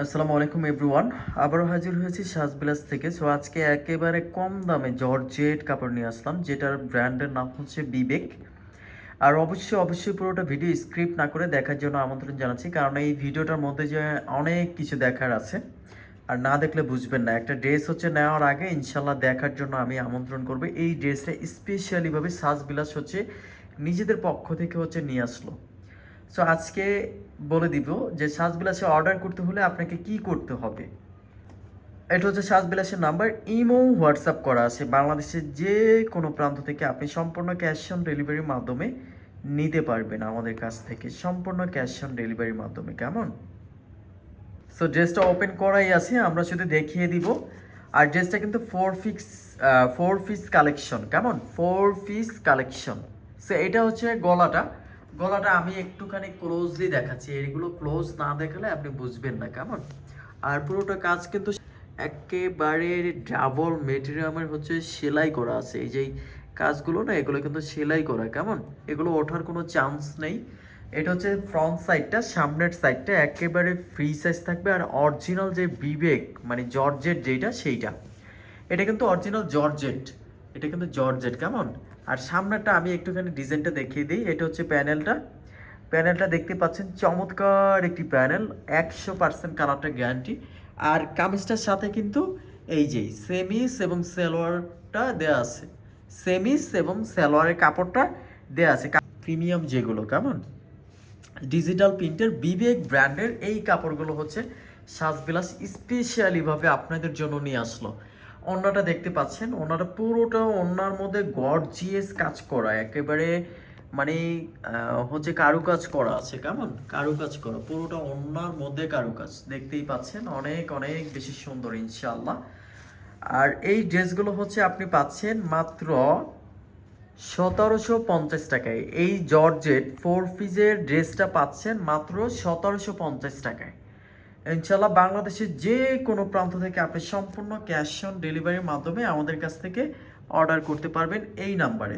আসসালামু আলাইকুম এভরিওয়ান। আবারও হাজির হয়েছি সাজবিলাস থেকে। সো আজকে একেবারে কম দামে জর্জেট কাপড় নিয়ে আসলাম, যেটার ব্র্যান্ডের নাম হচ্ছে বিবেক। আর অবশ্যই পুরোটা ভিডিও স্ক্রিপ্ট না করে দেখার জন্য আমন্ত্রণ জানাচ্ছি, কারণ এই ভিডিওটার মধ্যে যে অনেক কিছু দেখার আছে, আর না দেখলে বুঝবেন না। একটা ড্রেস হচ্ছে নেওয়ার আগে ইনশাল্লাহ দেখার জন্য আমি আমন্ত্রণ করবো। এই ড্রেসটা স্পেশালিভাবে সাজবিলাস হচ্ছে নিজেদের পক্ষ থেকে হচ্ছে নিয়ে আসলো। সো আজকে বলে দিব যে সাজবিলাসে অর্ডার করতে হলে আপনাকে কি করতে হবে। এটা হচ্ছে সাজবিলাসের নাম্বার, ইমো হোয়াটসঅ্যাপ করা আছে। বাংলাদেশের যে কোনো প্রান্ত থেকে আপনি সম্পূর্ণ ক্যাশ অন ডেলিভারির মাধ্যমে নিতে পারবেন আমাদের কাছ থেকে, সম্পূর্ণ ক্যাশ অন ডেলিভারির মাধ্যমে। কেমন? সো ড্রেসটা ওপেন করাই আছে, আমরা শুধু দেখিয়ে দিব। আর ড্রেসটা কিন্তু ফোর পিস কালেকশন। কেমন? 4 পিস কালেকশন। সো এটা হচ্ছে গলাটা। গলাটা আমি একটুখানি ক্লোজলি দেখাচ্ছি, এগুলো ক্লোজ না দেখালে আপনি বুঝবেন না। কেমন? আর পুরোটা কাজ কিন্তু একেবারে ডাবল মেটেরিয়ালের হচ্ছে সেলাই করা আছে। এই যে কাজগুলো না, এগুলো কিন্তু সেলাই করা। কেমন? এগুলো ওঠার কোনো চান্স নেই। এটা হচ্ছে ফ্রন্ট সাইডটা, সামনের সাইডটা একেবারে ফ্রি সাইজ থাকবে। আর অরিজিনাল যে বিবেক মানে জর্জেট যেটা, সেইটা এটা কিন্তু অরিজিনাল জর্জেট। এটা কিন্তু জর্জেট। কেমন? আর সামনেরটা আমি একটুখানি ডিজাইনটা দেখিয়ে দিই। এটা হচ্ছে প্যানেলটা দেখতে পাচ্ছেন, চমৎকার একটি প্যানেল, 100% কালারটা গ্যারান্টি। আর কামিজটার সাথে কিন্তু এই যে সেমিস এবং সালোয়ারটা দেয়া আছে, সেমিস এবং সালোয়ারের কাপড়টা দেয়া আছে প্রিমিয়াম যেগুলো। কেমন? ডিজিটাল প্রিন্টের বিবেক ব্র্যান্ডের এই কাপড়গুলো হচ্ছে সাজবিলাস স্পেশালিভাবে আপনাদের জন্য নিয়ে আসলো। ওড়নাটা দেখতে পাচ্ছেন, ওড়নাটা পুরোটা ওড়নার মধ্যে গর্জিয়াস কাজ করা, একেবারে মানে হচ্ছে কারুকাজ করা আছে। কেমন? কারুকাজ করা পুরোটা ওড়নার মধ্যে, কারুকাজ দেখতেই পাচ্ছেন, অনেক অনেক বেশি সুন্দর ইনশাআল্লাহ। আর এই ড্রেসগুলো হচ্ছে আপনি পাচ্ছেন মাত্র 1750 টাকায়। এই জর্জেট 4 পিসের ড্রেসটা পাচ্ছেন মাত্র 1750 টাকায়। ইনশাল্লাহ বাংলাদেশের যে কোনো প্রান্ত থেকে আপনি সম্পূর্ণ ক্যাশ অন ডেলিভারির মাধ্যমে আমাদের কাছ থেকে অর্ডার করতে পারবেন এই নাম্বারে।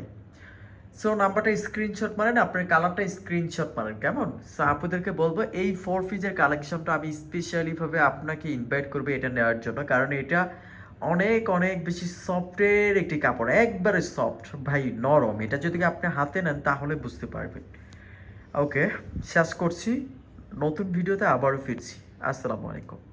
সো নাম্বারটা স্ক্রিনশট মারেন, আপনার কালারটা স্ক্রিনশট মারেন। কেমন? সো আপনাদেরকে বলবো এই 4 পিসের কালেকশনটা আমি স্পেশালিভাবে আপনাকে ইনভাইট করবো এটা নেওয়ার জন্য, কারণ এটা অনেক অনেক বেশি সফটের একটি কাপড়, একবারে সফট ভাই, নরম। এটা যদি আপনি হাতে নেন তাহলে বুঝতে পারবেন। ওকে, শেষ করছি, নতুন ভিডিওতে আবারও ফিরছি। আসসালামু আলাইকুম।